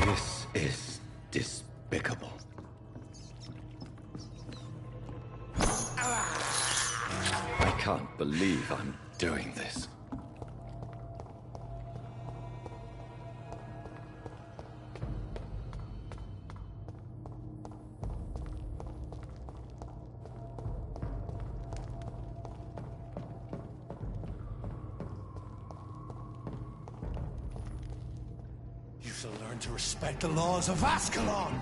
This is despicable. I can't believe I'm doing this. You shall learn to respect the laws of Ascalon!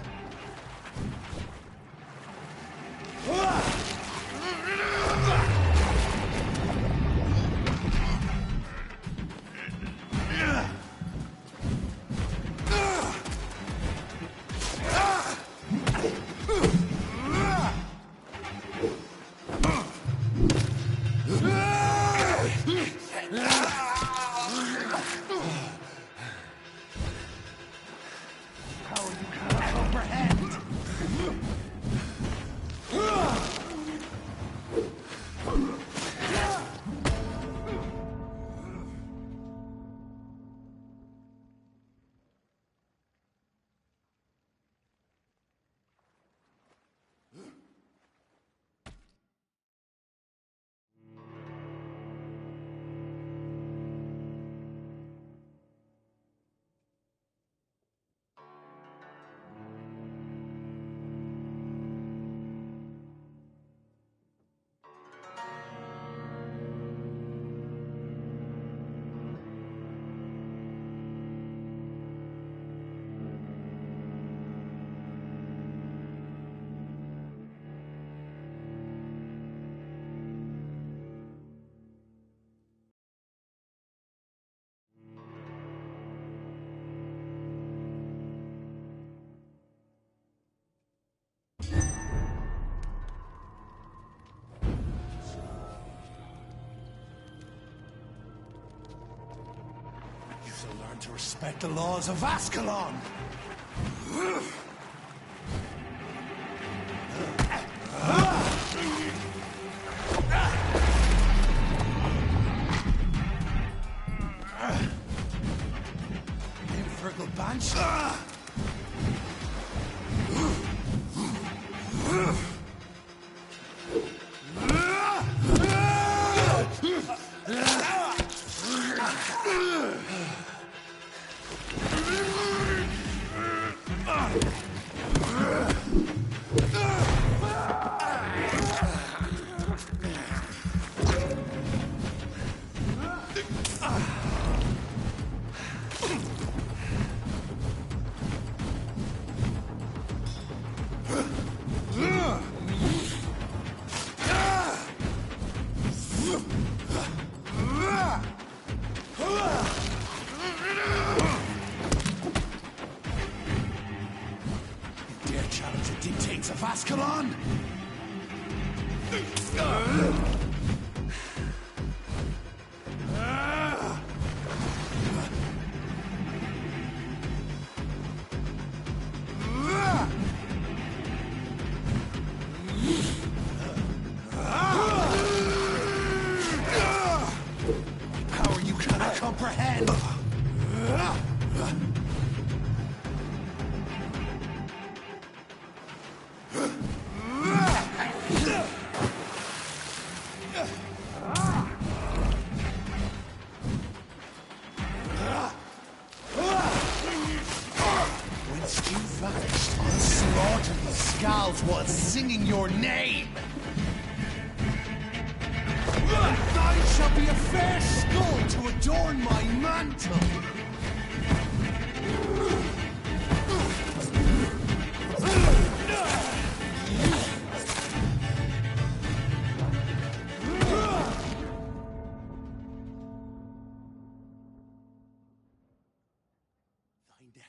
Learn to respect the laws of Ascalon! Infernal Banshee! Of Ascalon! Power you cannot comprehend! Was singing your name! And thine shall be a fair skull to adorn my mantle!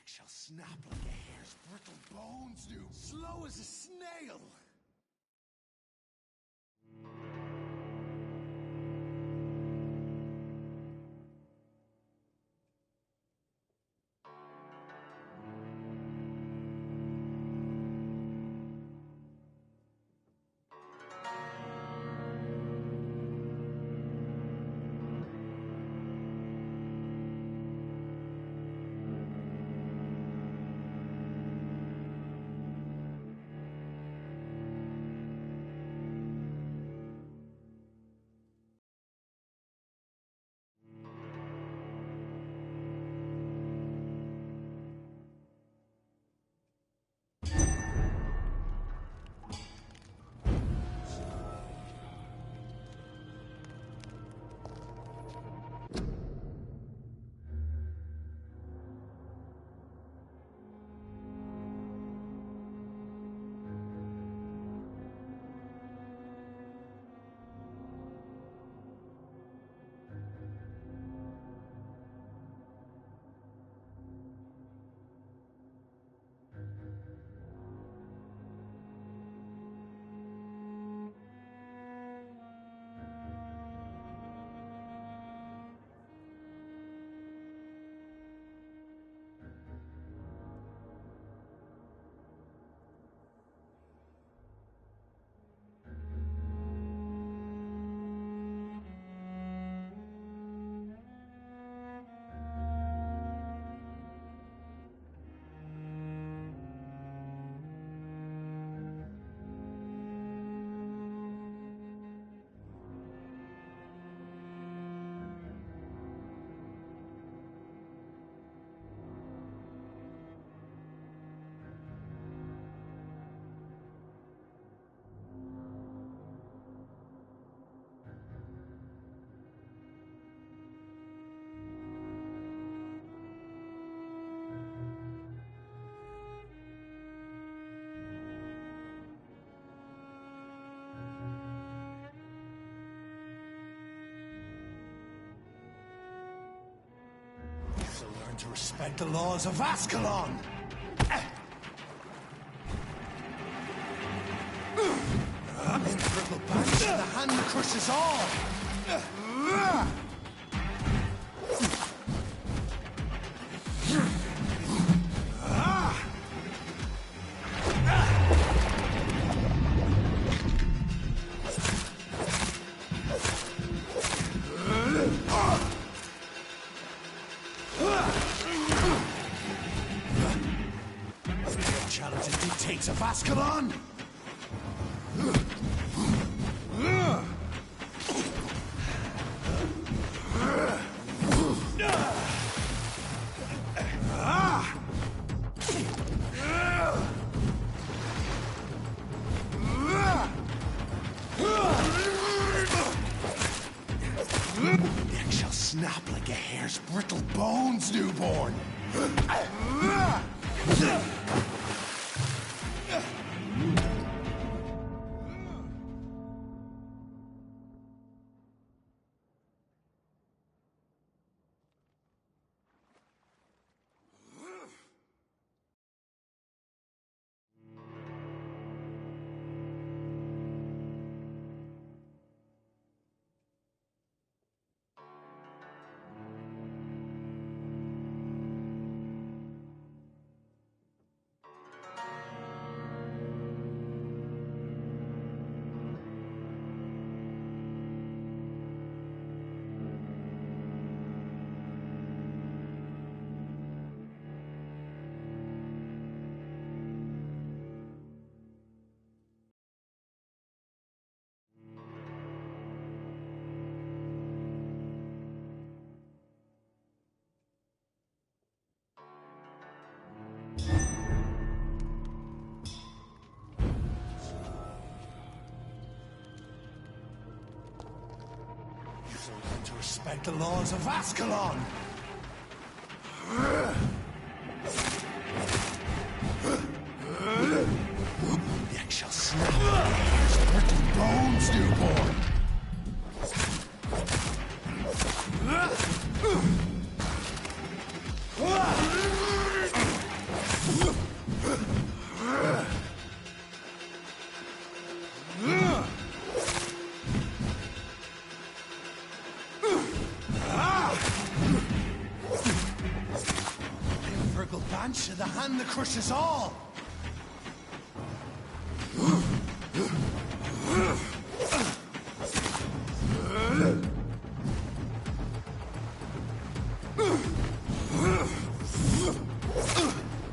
neck shall snap like a hare's brittle bones do. Slow as a snail. To respect the laws of Ascalon! In triple punch, the hand crushes all! Challenges dictates of Ascalon! Neck shall snap like a hare's brittle bones, newborn! To respect the laws of Ascalon! Neck shall snap hair's brittle bones, newborn! hand that crushes all!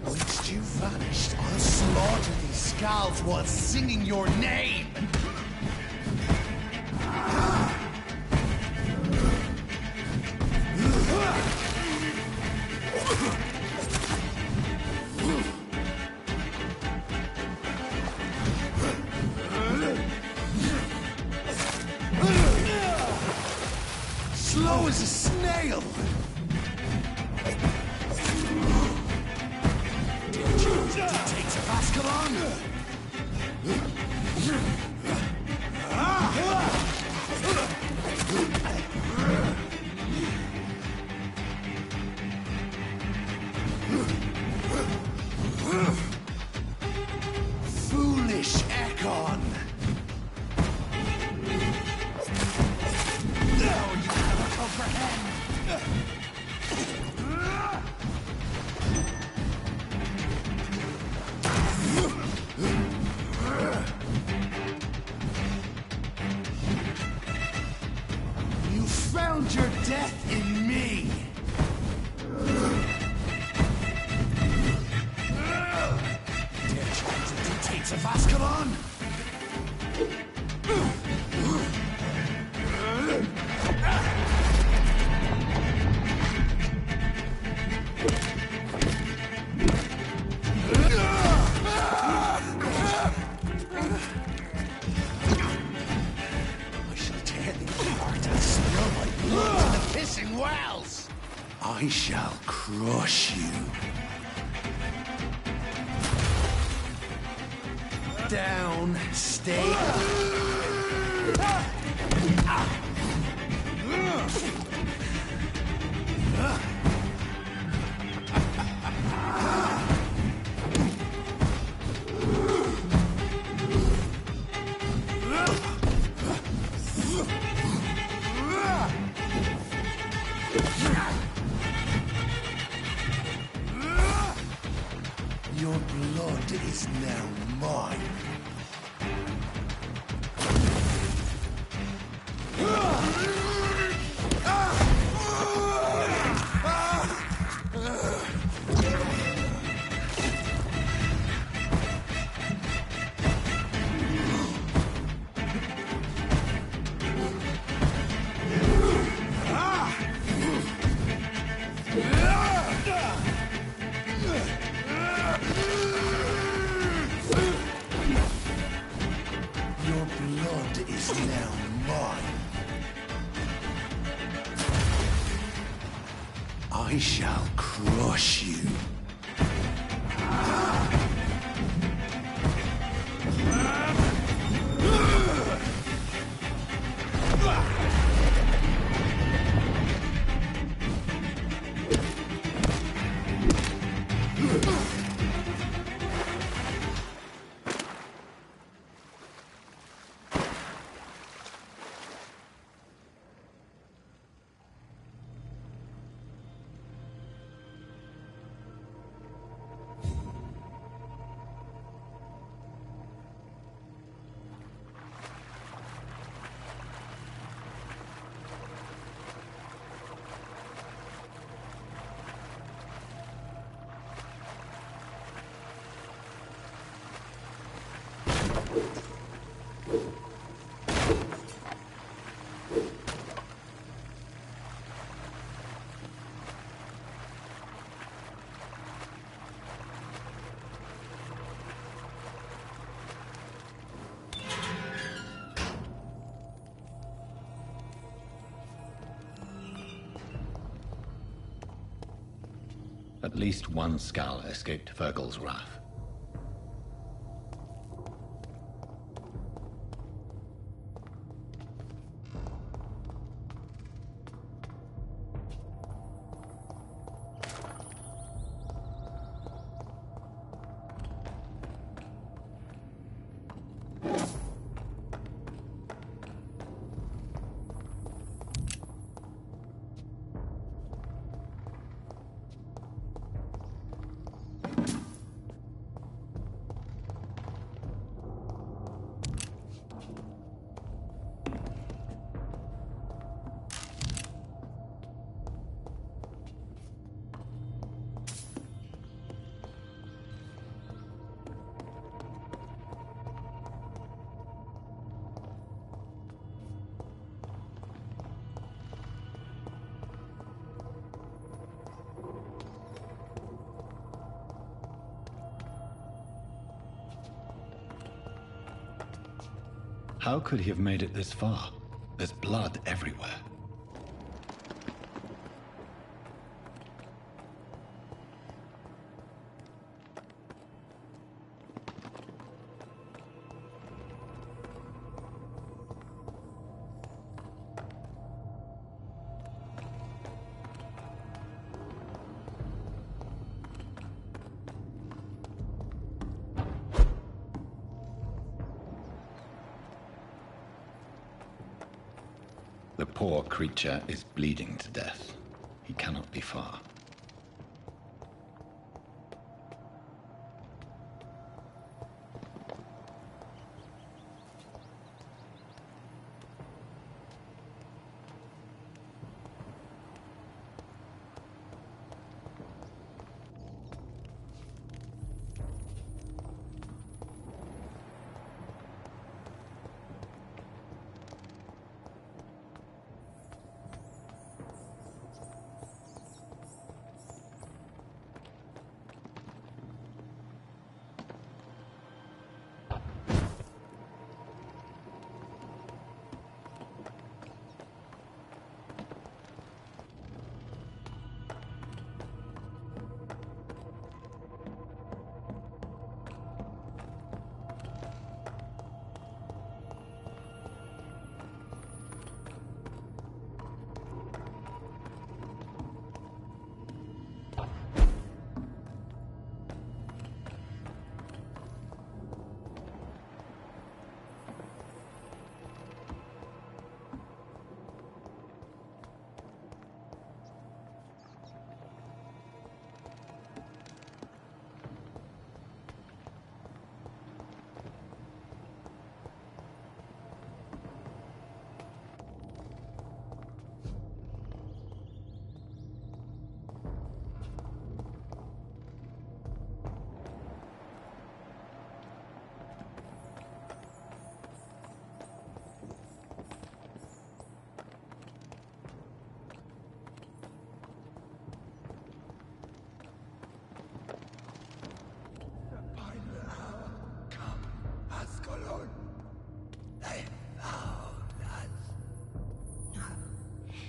Once you vanished, I'll slaughter these scalds while singing your name! Slow as a snail! Did you take to Ascalon? Foolish Ekon! Now you cannot comprehend! You found your death in me! Dare you to dictates of Ascalon? Wells! I shall crush you. Down, stay up. Your blood is now mine. Your blood is now mine. I shall crush you. At least one skull escaped Fergal's wrath. How could he have made it this far? There's blood everywhere. The poor creature is bleeding to death. He cannot be far.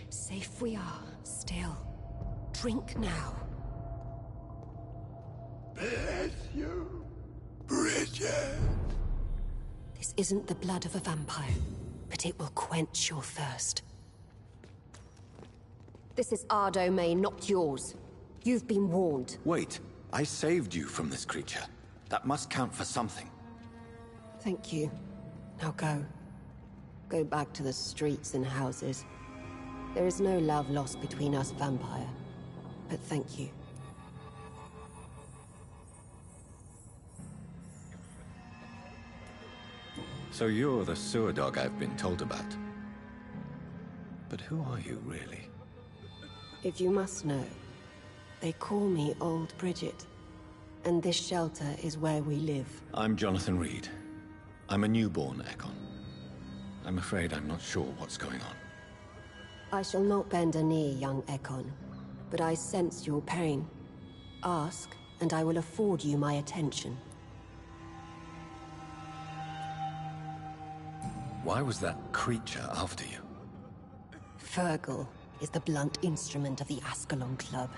Safe we are, still. Drink now. Bless you, Bridget. This isn't the blood of a vampire, but it will quench your thirst. This is our domain, not yours. You've been warned. Wait, I saved you from this creature. That must count for something. Thank you. Now go. Go back to the streets and houses. There is no love lost between us, Vampire. But thank you. So you're the sewer dog I've been told about. But who are you, really? If you must know, they call me Old Bridget. And this shelter is where we live. I'm Jonathan Reed. I'm a newborn Ekon. I'm afraid I'm not sure what's going on. I shall not bend a knee, young Ekon, but I sense your pain. Ask, and I will afford you my attention. Why was that creature after you? Fergal is the blunt instrument of the Ascalon Club.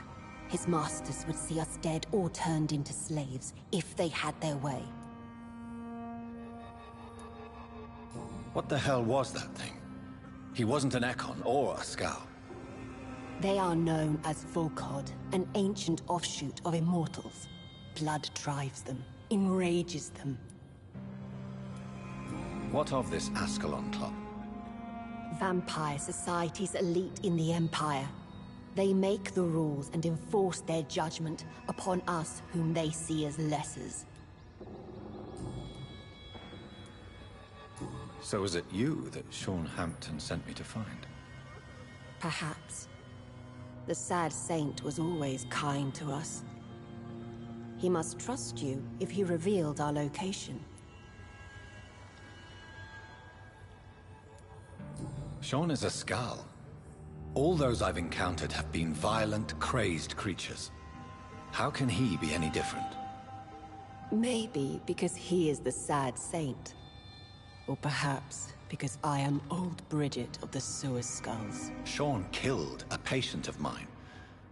His masters would see us dead or turned into slaves, if they had their way. What the hell was that thing? He wasn't an Ekon or a Scow. They are known as Volkod, an ancient offshoot of immortals. Blood drives them, enrages them. What of this Ascalon Club? Vampire society's elite in the Empire. They make the rules and enforce their judgment upon us whom they see as lessers. So was it you that Sean Hampton sent me to find? Perhaps. The sad saint was always kind to us. He must trust you if he revealed our location. Sean is a Skull. All those I've encountered have been violent, crazed creatures. How can he be any different? Maybe because he is the sad saint. Or perhaps because I am old Bridget of the Sewer Skulls. Sean killed a patient of mine.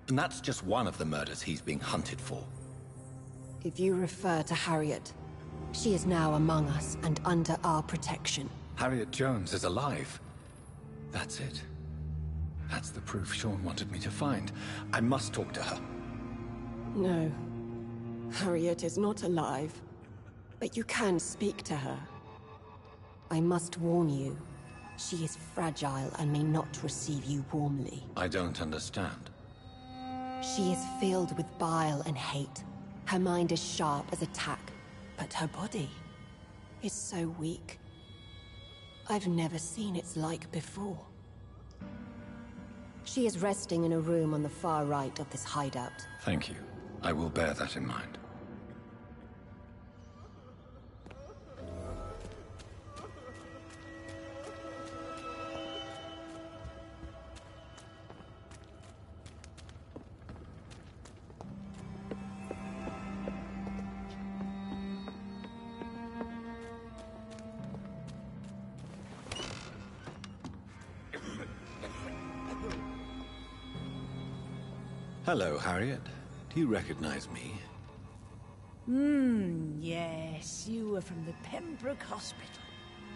And that's just one of the murders he's being hunted for. If you refer to Harriet, she is now among us and under our protection. Harriet Jones is alive. That's it. That's the proof Sean wanted me to find. I must talk to her. No. Harriet is not alive. But you can speak to her. I must warn you. She is fragile and may not receive you warmly. I don't understand. She is filled with bile and hate. Her mind is sharp as a tack, but her body is so weak. I've never seen its like before. She is resting in a room on the far right of this hideout. Thank you. I will bear that in mind. Hello, Harriet. Do you recognize me? Yes, you were from the Pembroke Hospital.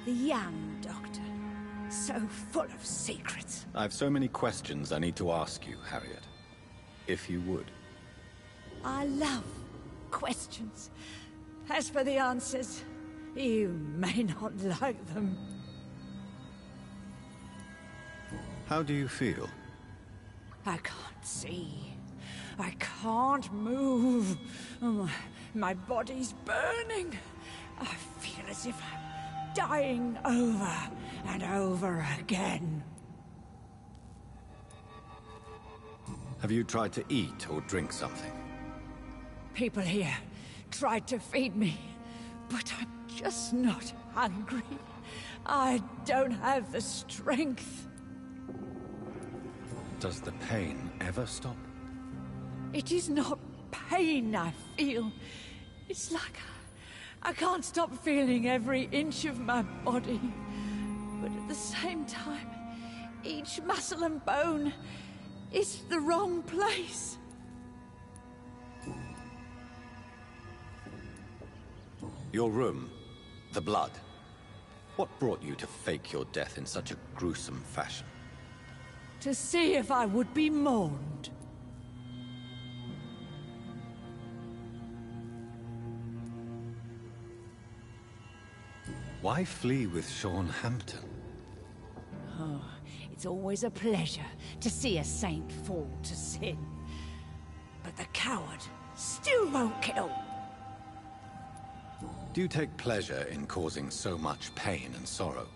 The young doctor. So full of secrets. I've so many questions I need to ask you, Harriet. If you would. I love questions. As for the answers, you may not like them. How do you feel? I can't see. I can't move. My body's burning. I feel as if I'm dying over and over again. Have you tried to eat or drink something? People here tried to feed me, but I'm just not hungry. I don't have the strength. Does the pain ever stop? It is not pain I feel. It's like I can't stop feeling every inch of my body. But at the same time, each muscle and bone is the wrong place. Your room, the blood. What brought you to fake your death in such a gruesome fashion? To see if I would be mourned. Why flee with Sean Hampton? Oh, it's always a pleasure to see a saint fall to sin. But the coward still won't kill. Do you take pleasure in causing so much pain and sorrow?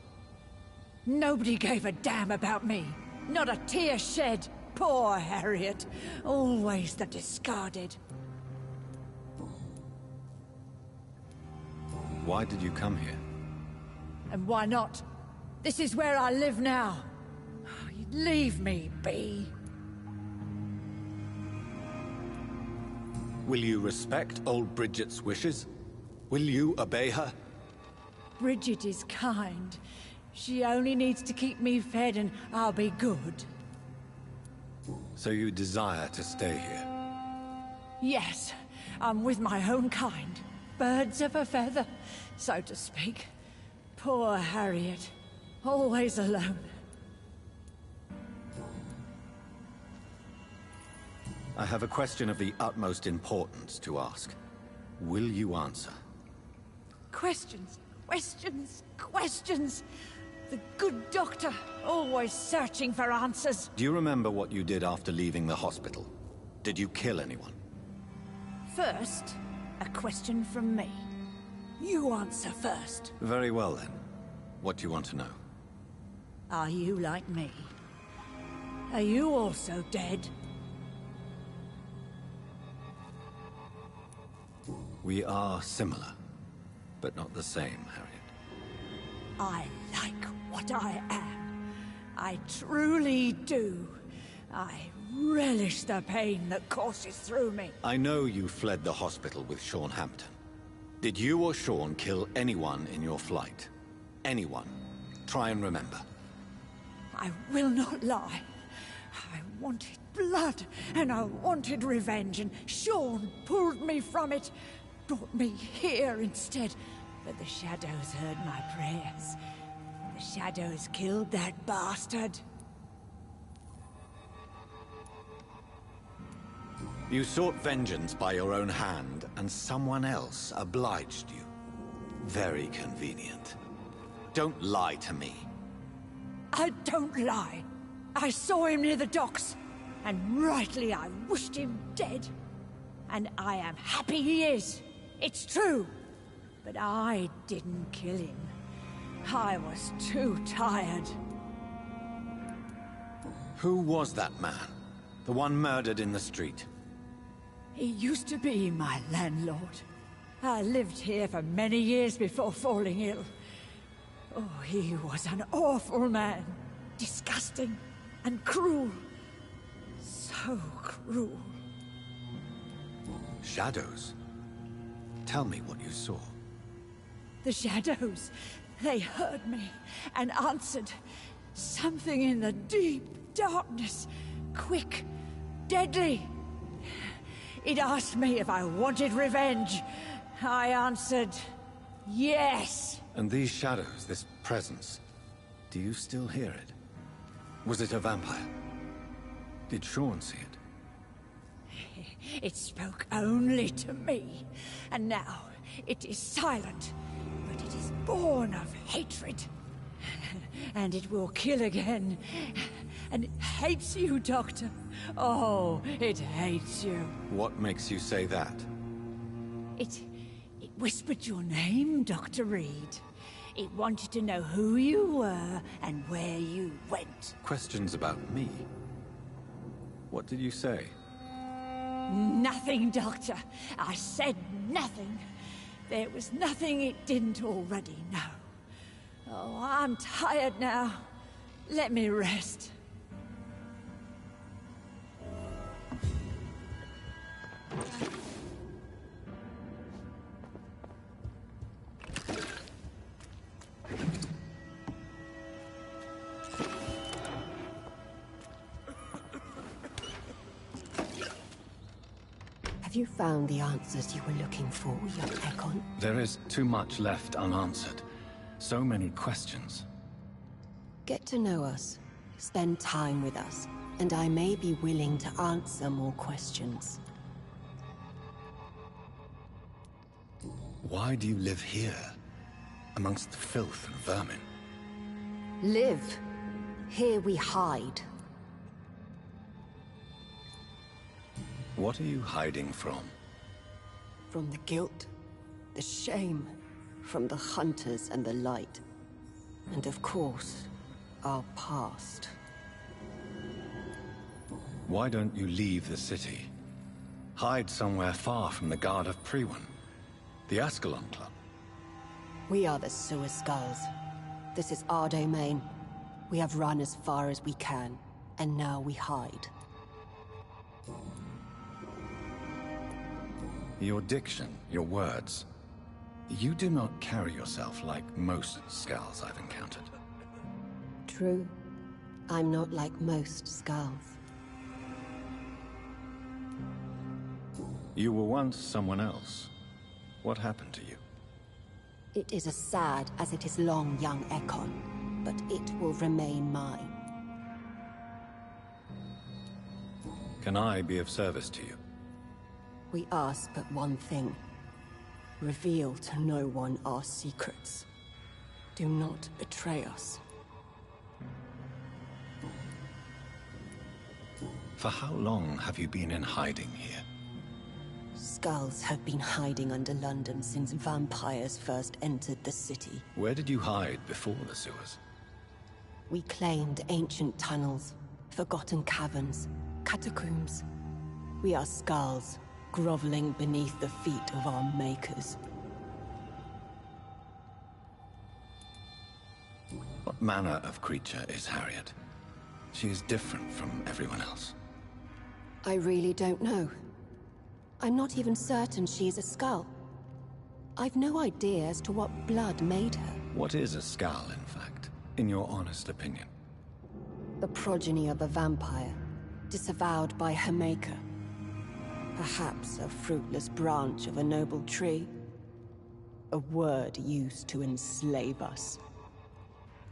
Nobody gave a damn about me. Not a tear shed. Poor Harriet. Always the discarded. Why did you come here? And why not? This is where I live now. Leave me be. Will you respect old Bridget's wishes? Will you obey her? Bridget is kind. She only needs to keep me fed and I'll be good. So you desire to stay here? Yes, I'm with my own kind. Birds of a feather, so to speak. Poor Harriet. Always alone. I have a question of the utmost importance to ask. Will you answer? Questions, questions, questions. The good doctor, always searching for answers. Do you remember what you did after leaving the hospital? Did you kill anyone? First, a question from me. You answer first. Very well then. What do you want to know? Are you like me? Are you also dead? We are similar, but not the same, Harriet. I like what I am. I truly do. I relish the pain that courses through me. I know you fled the hospital with Sean Hampton. Did you or Sean kill anyone in your flight? anyone. Try and remember. I will not lie. I wanted blood, and I wanted revenge, and Sean pulled me from it, brought me here instead. But the shadows heard my prayers. The shadows killed that bastard. You sought vengeance by your own hand, and someone else obliged you. Very convenient. Don't lie to me. I don't lie. I saw him near the docks, and rightly I wished him dead. And I am happy he is. It's true. But I didn't kill him. I was too tired. Who was that man? The one murdered in the street? He used to be my landlord. I lived here for many years before falling ill. Oh, he was an awful man. Disgusting and cruel. So cruel. Shadows? Tell me what you saw. The shadows, they heard me and answered. Something in the deep darkness. Quick, deadly. It asked me if I wanted revenge. I answered, yes. And these shadows, this presence, do you still hear it? Was it a vampire? Did Sean see it? It spoke only to me, and now it is silent, but it is born of hatred. And it will kill again. And it hates you, Doctor. Oh, it hates you. What makes you say that? It whispered your name, Dr. Reed. It wanted to know who you were and where you went. Questions about me? What did you say? Nothing, Doctor. I said nothing. There was nothing it didn't already know. Oh, I'm tired now. Let me rest. Have you found the answers you were looking for, young Ekon? There is too much left unanswered. So many questions. Get to know us. Spend time with us. And I may be willing to answer more questions. Why do you live here? Amongst the filth and vermin? Live. Here we hide. What are you hiding from? From the guilt, the shame, from the hunters and the light. And of course, our past. Why don't you leave the city? Hide somewhere far from the Guard of Priwen. The Ascalon Club. We are the Sewer Skulls. This is our domain. We have run as far as we can, and now we hide. Your diction, your words. You do not carry yourself like most Skulls I've encountered. True. I'm not like most Skulls. You were once someone else. What happened to you? It is as sad as it is long, young Ekon, but it will remain mine. Can I be of service to you? We ask but one thing. Reveal to no one our secrets. Do not betray us. For how long have you been in hiding here? Skulls have been hiding under London since vampires first entered the city. Where did you hide before the sewers? We claimed ancient tunnels, forgotten caverns, catacombs. We are Skulls, groveling beneath the feet of our makers. What manner of creature is Harriet? She is different from everyone else. I really don't know. I'm not even certain she is a Skull. I've no idea as to what blood made her. What is a skull, in fact, in your honest opinion? The progeny of a vampire, disavowed by her maker. Perhaps a fruitless branch of a noble tree. A word used to enslave us.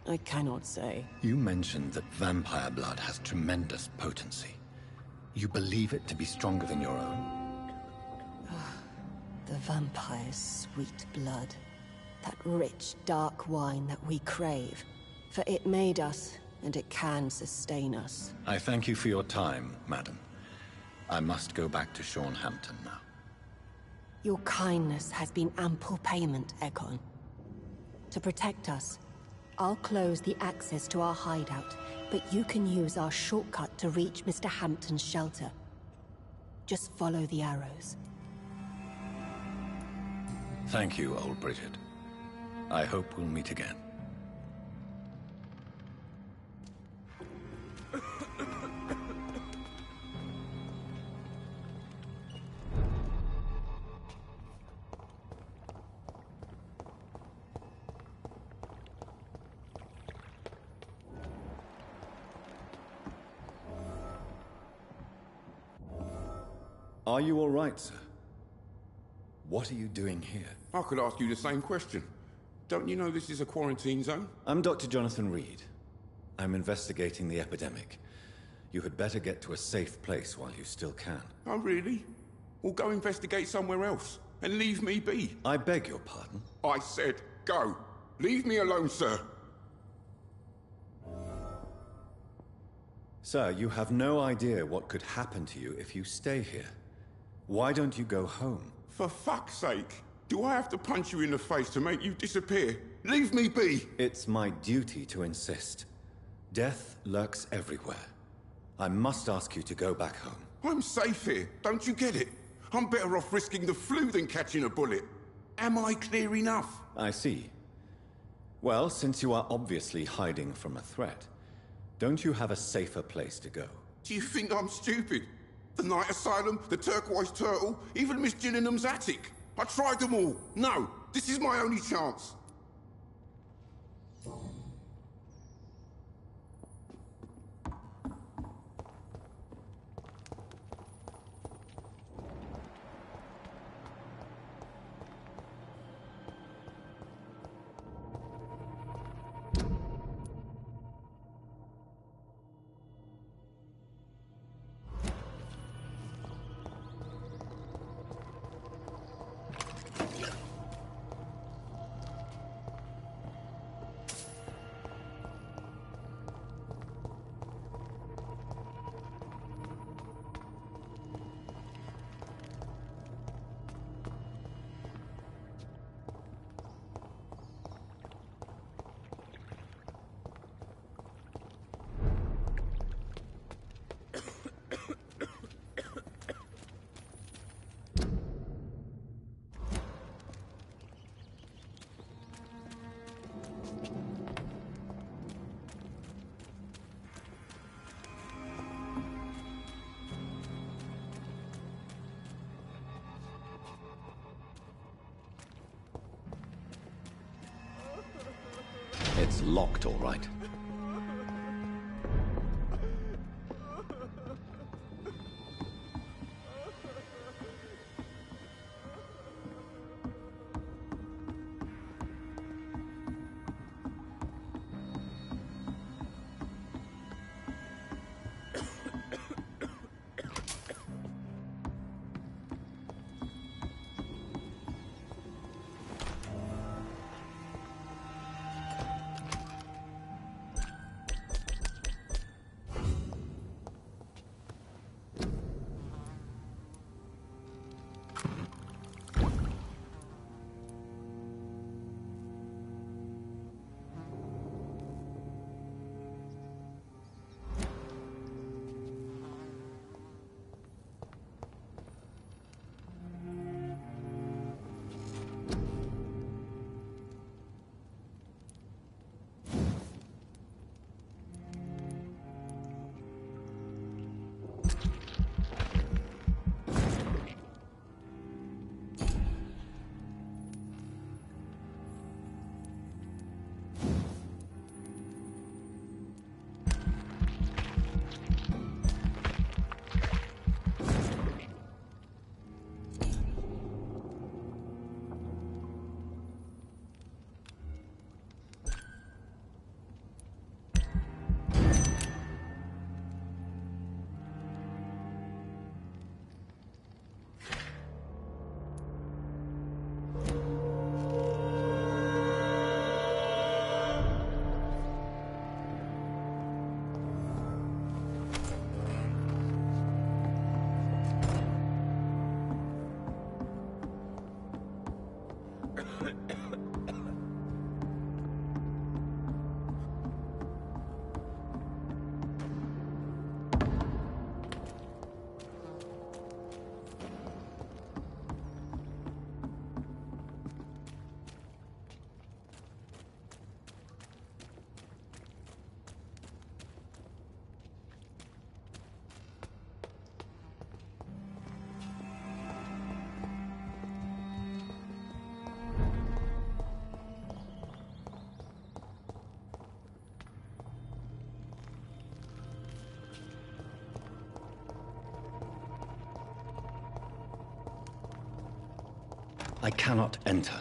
I cannot say. You mentioned that vampire blood has tremendous potency. You believe it to be stronger than your own? The vampire's sweet blood. That rich, dark wine that we crave. For it made us, and it can sustain us. I thank you for your time, madam. I must go back to Hampton now. Your kindness has been ample payment, Egon. To protect us, I'll close the access to our hideout, but you can use our shortcut to reach Mr. Hampton's shelter. Just follow the arrows. Thank you, old Bridget. I hope we'll meet again. Are you all right, sir? What are you doing here? I could ask you the same question. Don't you know this is a quarantine zone? I'm Dr. Jonathan Reed. I'm investigating the epidemic. You had better get to a safe place while you still can. Oh, really? Well, go investigate somewhere else, and leave me be. I beg your pardon? I said, go. Leave me alone, sir. Sir, you have no idea what could happen to you if you stay here. Why don't you go home? For fuck's sake. Do I have to punch you in the face to make you disappear? Leave me be! It's my duty to insist. Death lurks everywhere. I must ask you to go back home. I'm safe here, don't you get it? I'm better off risking the flu than catching a bullet. Am I clear enough? I see. Well, since you are obviously hiding from a threat, don't you have a safer place to go? Do you think I'm stupid? The Night Asylum, the Turquoise Turtle, even Miss Gillingham's attic. I tried them all. No, this is my only chance. It's locked, all right. I cannot enter.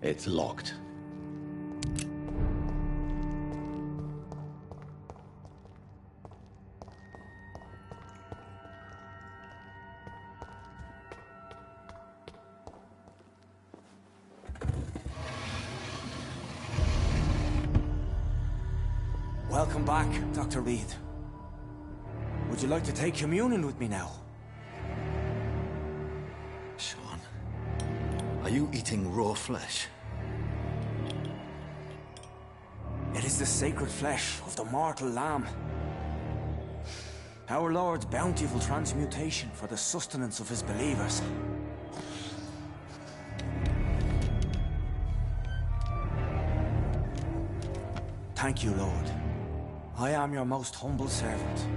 It's locked. Welcome back, Dr. Reed. Would you like to take communion with me now? Sean, are you eating raw flesh? It is the sacred flesh of the mortal lamb. Our Lord's bountiful transmutation for the sustenance of his believers. Thank you, Lord. I am your most humble servant.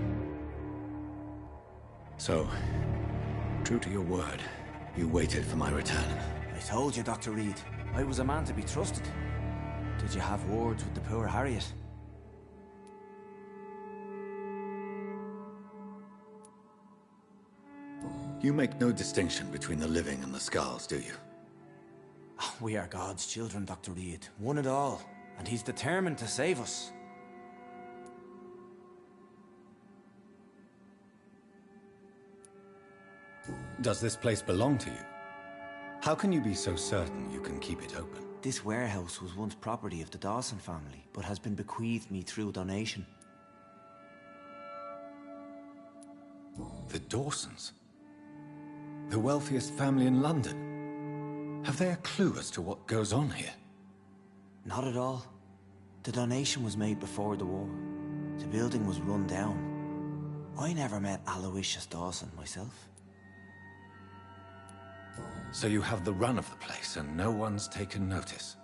So, true to your word, you waited for my return. I told you, Dr. Reed, I was a man to be trusted. Did you have words with the poor Harriet? You make no distinction between the living and the Skulls, do you? We are God's children, Dr. Reed. One and all. And he's determined to save us. Does this place belong to you? How can you be so certain you can keep it open? This warehouse was once property of the Dawson family, but has been bequeathed me through donation. The Dawsons? The wealthiest family in London? Have they a clue as to what goes on here? Not at all. The donation was made before the war. The building was run down. I never met Aloysius Dawson myself. So you have the run of the place and no one's taken notice?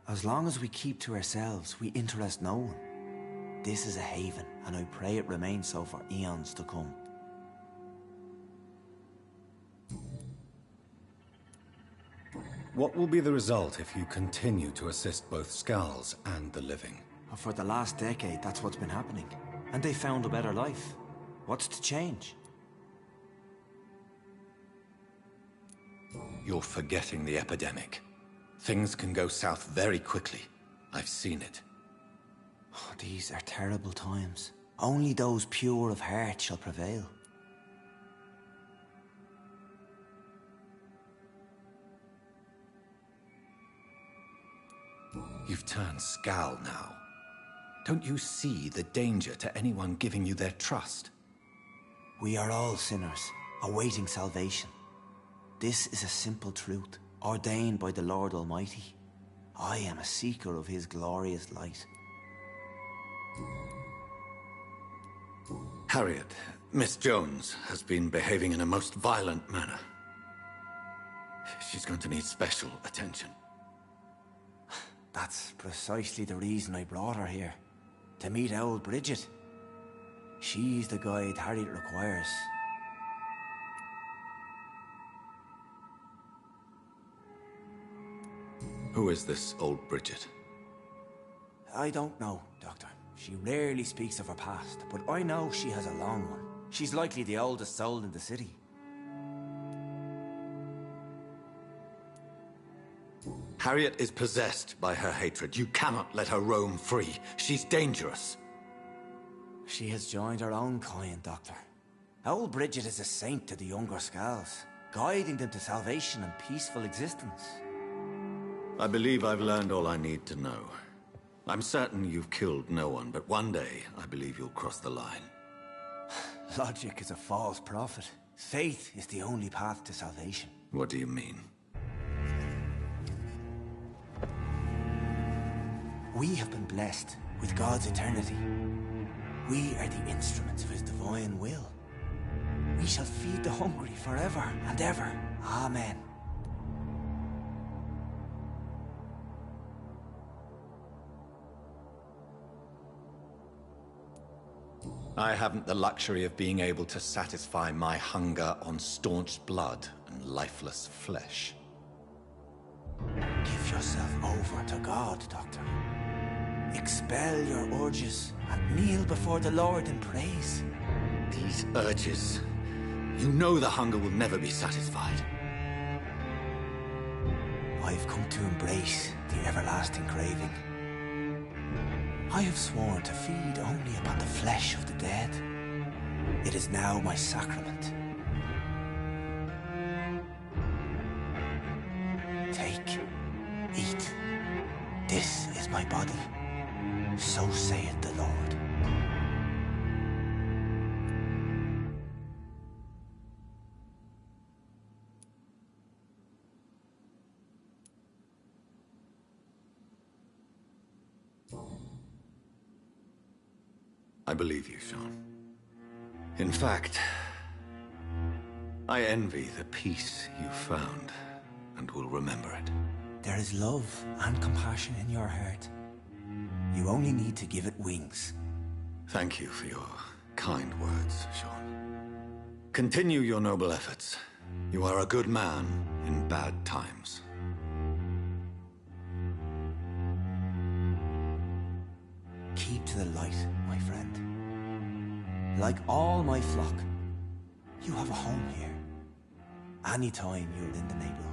As long as we keep to ourselves, we interest no one. This is a haven, and I pray it remains so for eons to come. What will be the result if you continue to assist both Skulls and the living? For the last decade, that's what's been happening. And they found a better life. What's to change? You're forgetting the epidemic. Things can go south very quickly. I've seen it. Oh, these are terrible times. Only those pure of heart shall prevail. You've turned Skull now. Don't you see the danger to anyone giving you their trust? We are all sinners, awaiting salvation. This is a simple truth, ordained by the Lord Almighty. I am a seeker of his glorious light. Harriet, Miss Jones has been behaving in a most violent manner. She's going to need special attention. That's precisely the reason I brought her here. To meet old Bridget. She's the guide Harriet requires. Who is this old Bridget? I don't know, Doctor. She rarely speaks of her past, but I know she has a long one. She's likely the oldest soul in the city. Harriet is possessed by her hatred. You cannot let her roam free. She's dangerous. She has joined her own kind, Doctor. Old Bridget is a saint to the younger Skulls, guiding them to salvation and peaceful existence. I believe I've learned all I need to know. I'm certain you've killed no one, but one day I believe you'll cross the line. Logic is a false prophet. Faith is the only path to salvation. What do you mean? We have been blessed with God's eternity. We are the instruments of His divine will. We shall feed the hungry forever and ever. Amen. I haven't the luxury of being able to satisfy my hunger on staunched blood and lifeless flesh. Give yourself over to God, Doctor. Expel your urges and kneel before the Lord in praise. These urges. You know the hunger will never be satisfied. I've come to embrace the everlasting craving. I have sworn to feed only upon the flesh of the dead. It is now my sacrament. Take, eat. This is my body. So saith the Lord. I believe you, Sean. In fact, I envy the peace you found, and will remember it. There is love and compassion in your heart. You only need to give it wings. Thank you for your kind words, Sean. Continue your noble efforts. You are a good man in bad times. Keep to the light, my friend. Like all my flock, you have a home here. Anytime you're in the neighborhood.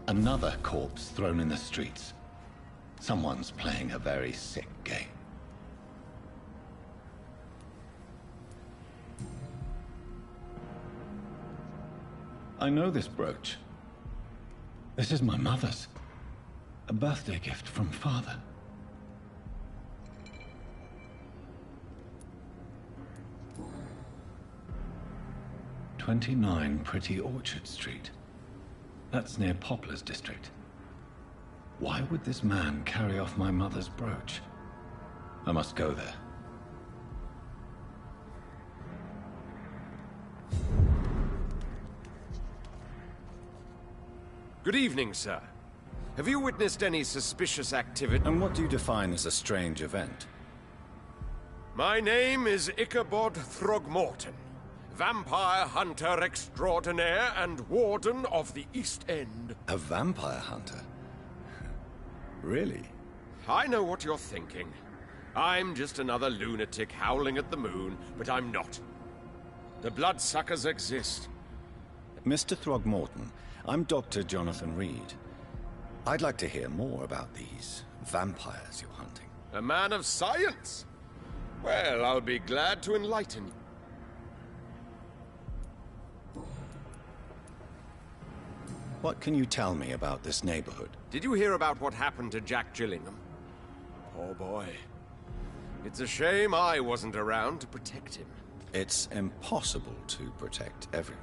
Another corpse thrown in the streets. Someone's playing a very sick game. I know this brooch. This is my mother's. A birthday gift from father. "29 Pretty Orchard Street. That's near Poplar's district. Why would this man carry off my mother's brooch? I must go there. Good evening, sir. Have you witnessed any suspicious activity? And what do you define as a strange event? My name is Ichabod Throgmorton, vampire hunter extraordinaire and warden of the East End. A vampire hunter? Really? I know what you're thinking. I'm just another lunatic howling at the moon, but I'm not. The bloodsuckers exist. Mr. Throgmorton, I'm Dr. Jonathan Reed. I'd like to hear more about these vampires you're hunting. A man of science? Well, I'll be glad to enlighten you. What can you tell me about this neighborhood? Did you hear about what happened to Jack Gillingham? Poor boy. It's a shame I wasn't around to protect him. It's impossible to protect everyone.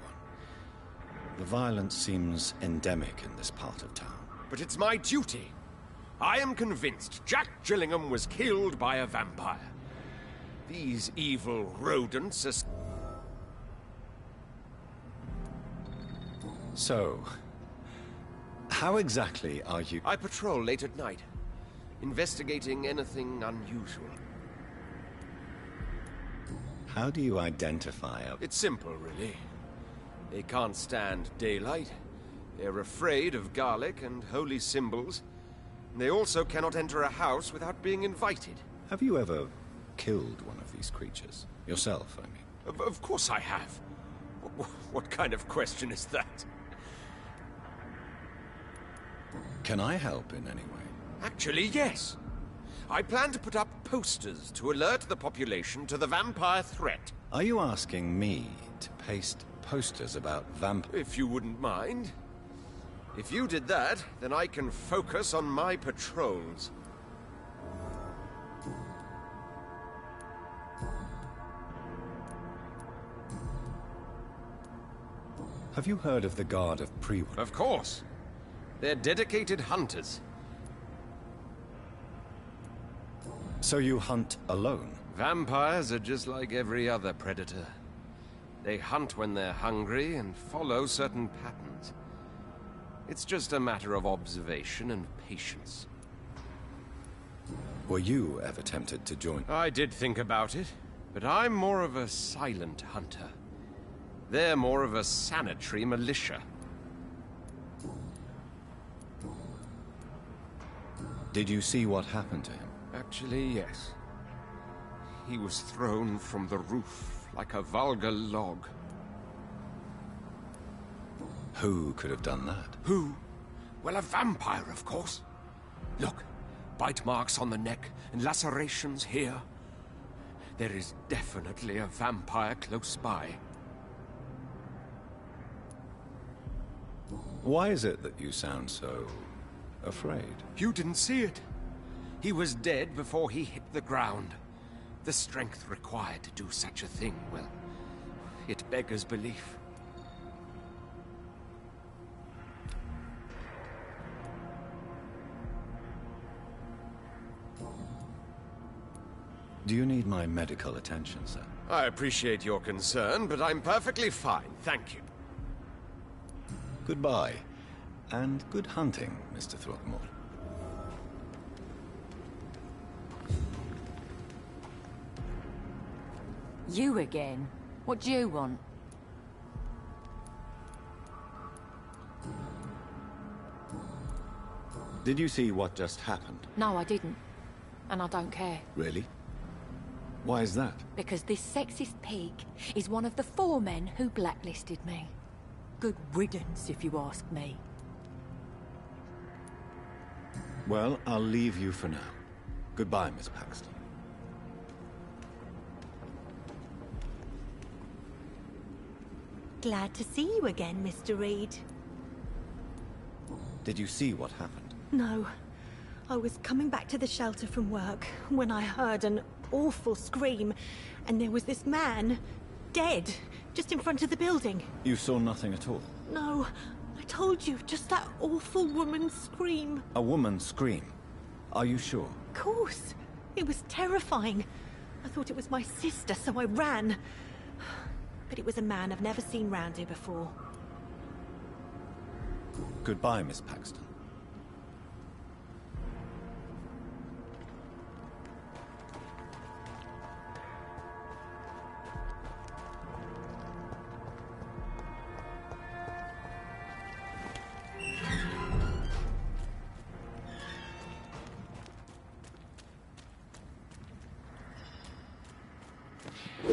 The violence seems endemic in this part of town. But it's my duty. I am convinced Jack Gillingham was killed by a vampire. These evil rodents are... So, how exactly are you... I patrol late at night, investigating anything unusual. How do you identify a... It's simple, really. They can't stand daylight. They're afraid of garlic and holy symbols. They also cannot enter a house without being invited. Have you ever killed one of these creatures? Yourself, I mean. Of course I have. What kind of question is that? Can I help in any way? Actually, yes. I plan to put up posters to alert the population to the vampire threat. Are you asking me to paste posters about If you wouldn't mind. If you did that, then I can focus on my patrols. Have you heard of the Guard of Prewood? Of course. They're dedicated hunters. So you hunt alone? Vampires are just like every other predator. They hunt when they're hungry and follow certain patterns. It's just a matter of observation and patience. Were you ever tempted to join? I did think about it, but I'm more of a silent hunter. They're more of a sanitary militia. Did you see what happened to him? Actually, yes. He was thrown from the roof like a vulgar log. Who could have done that? Who? Well, a vampire, of course. Look, bite marks on the neck and lacerations here. There is definitely a vampire close by. Why is it that you sound so afraid? You didn't see it. He was dead before he hit the ground. The strength required to do such a thing, well, it beggars belief. Do you need my medical attention, sir? I appreciate your concern, but I'm perfectly fine, thank you. Goodbye, and good hunting, Mr. Throckmorton. You again? What do you want? Did you see what just happened? No, I didn't. And I don't care. Really? Why is that? Because this sexist pig is one of the 4 men who blacklisted me. Good riddance, if you ask me. Well, I'll leave you for now. Goodbye, Miss Paxton. Glad to see you again, Mr. Reed. Did you see what happened? No. I was coming back to the shelter from work when I heard an awful scream, and there was this man, dead, just in front of the building. You saw nothing at all? No. I told you, just that awful woman's scream. A woman's scream? Are you sure? Of course. It was terrifying. I thought it was my sister, so I ran. But it was a man I've never seen round here before. Goodbye, Miss Paxton.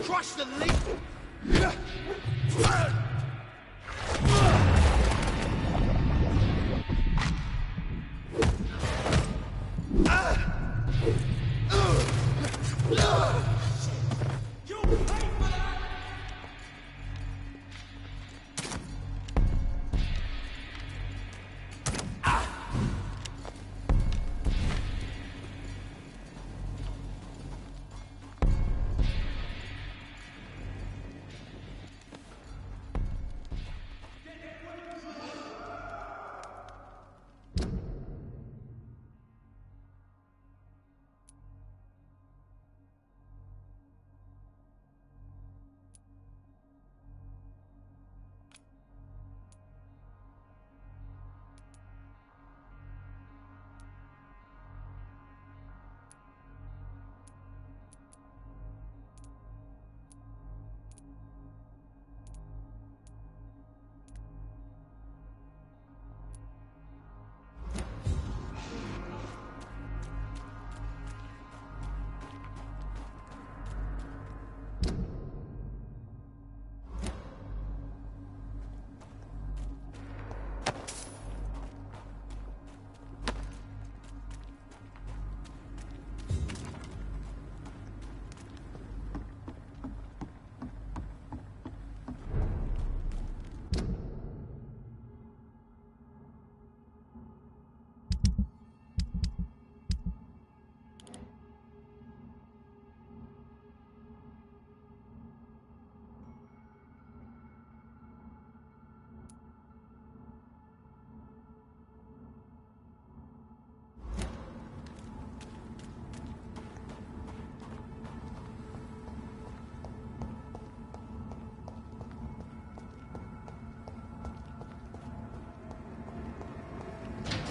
Crush the leaf!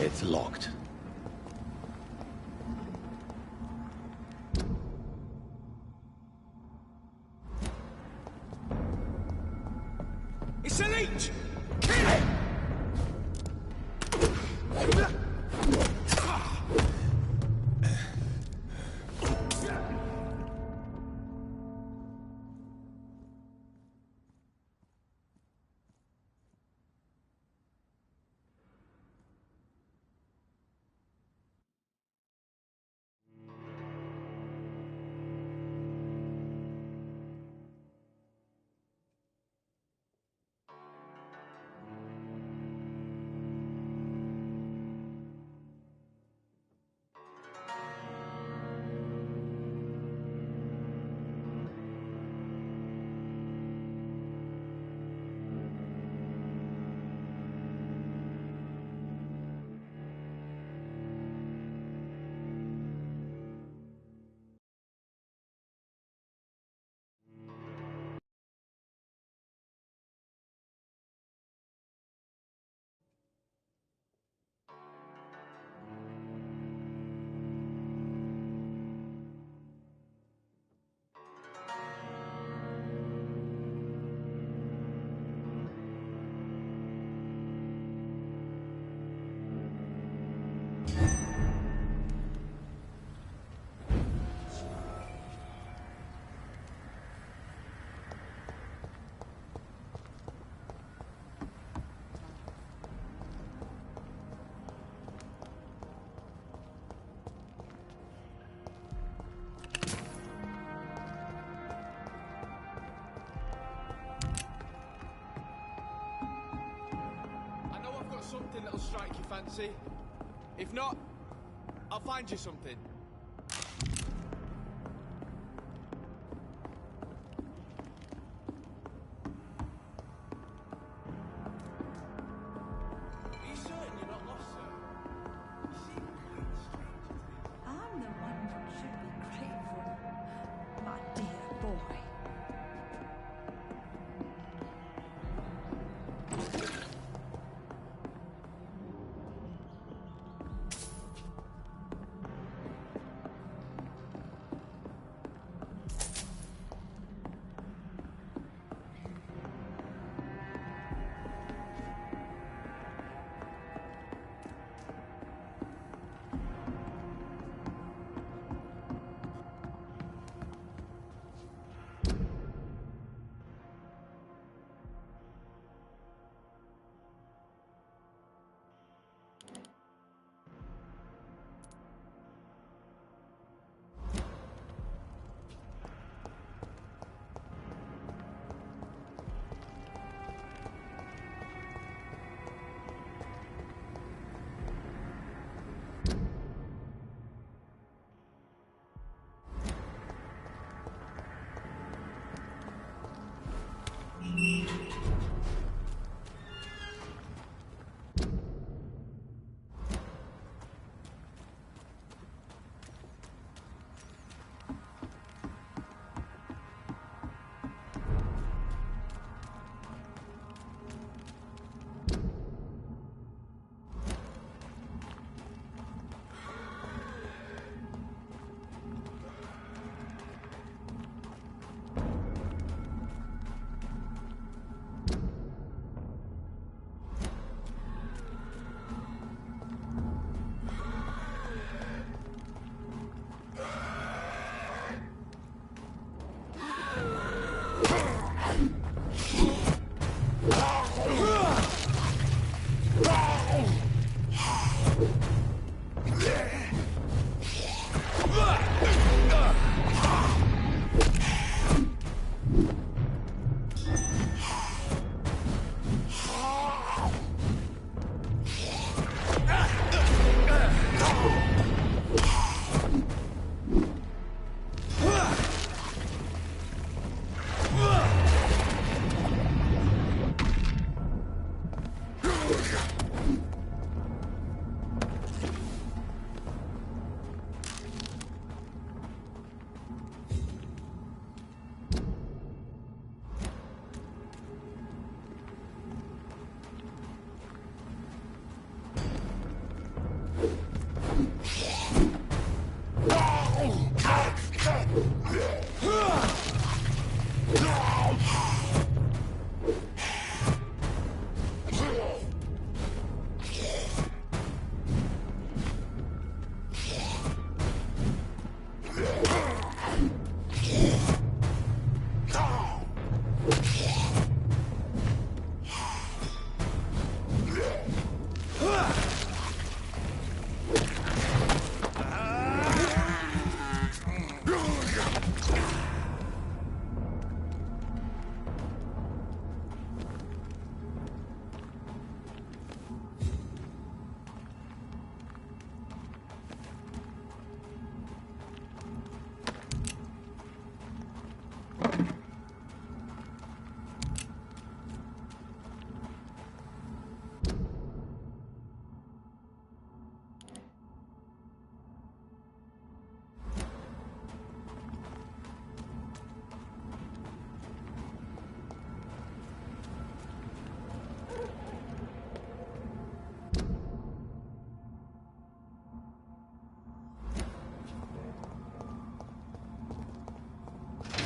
It's locked. It's a leech! Kill it! Something that'll strike your fancy. If not, I'll find you something. Are you certain you're not lost, sir? You seem quite strange. I'm the one who should be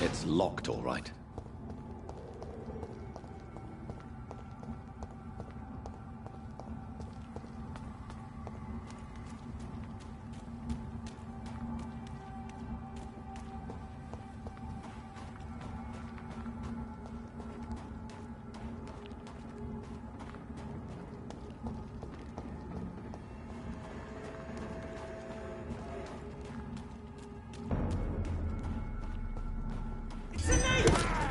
It's locked, all right. It's an ape!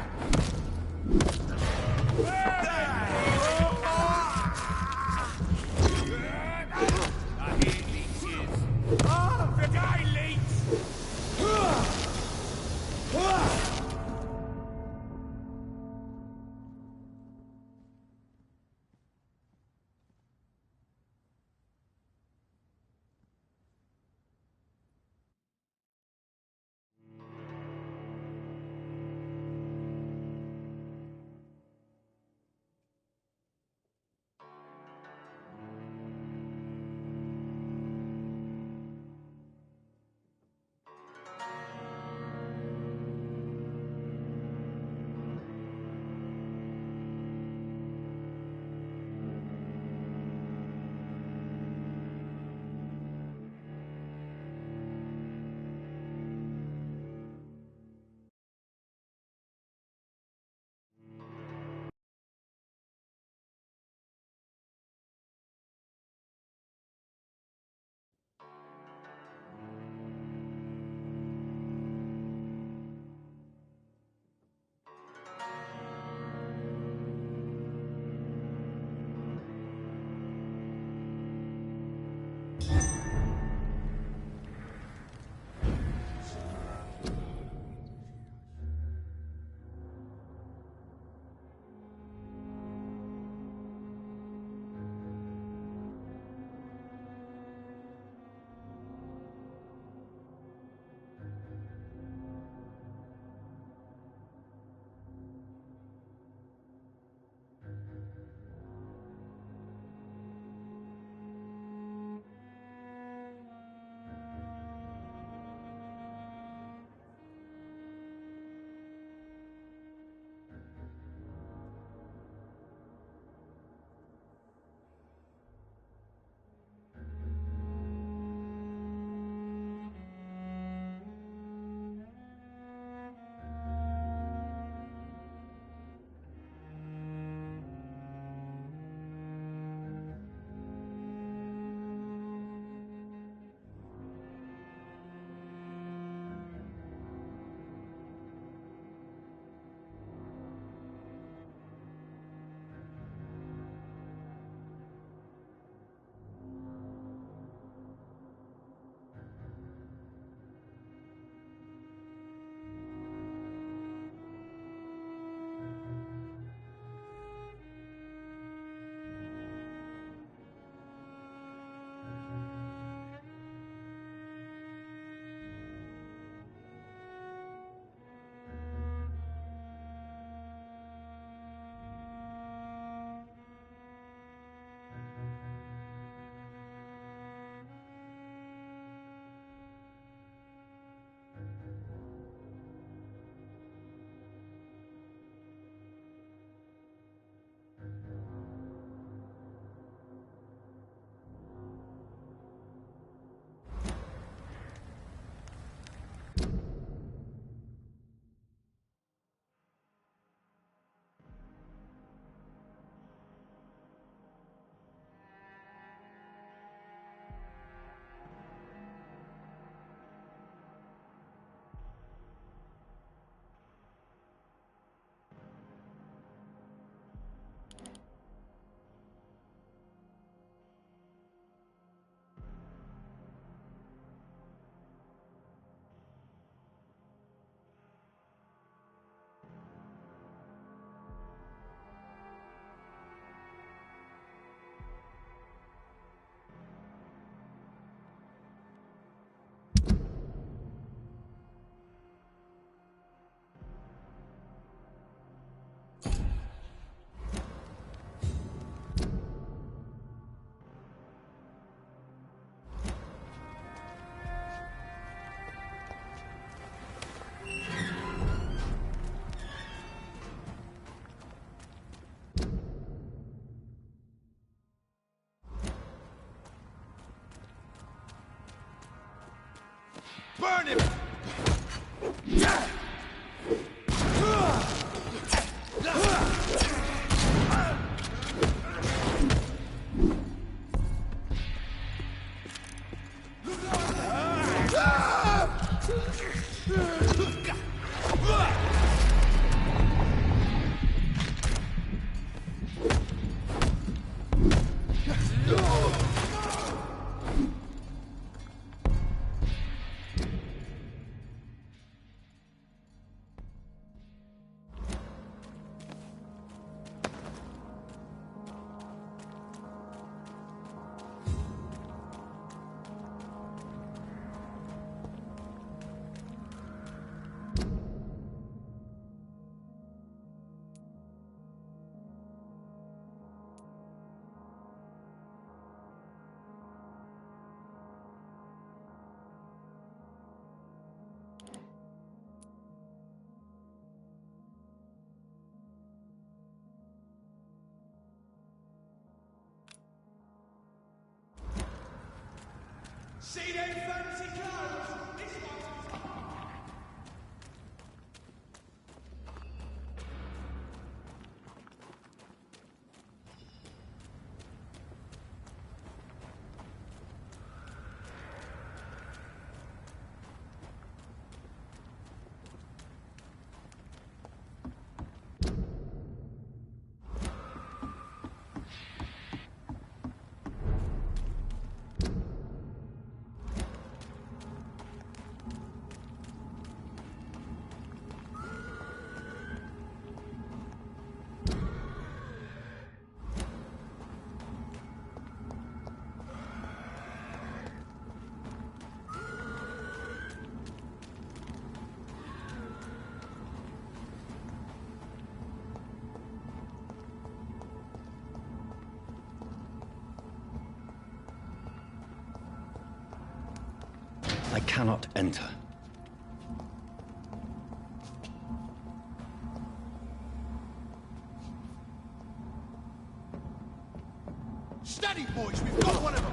Burn him! See them fancy clothes? This one's... I cannot enter. Steady, boys! We've got one of them!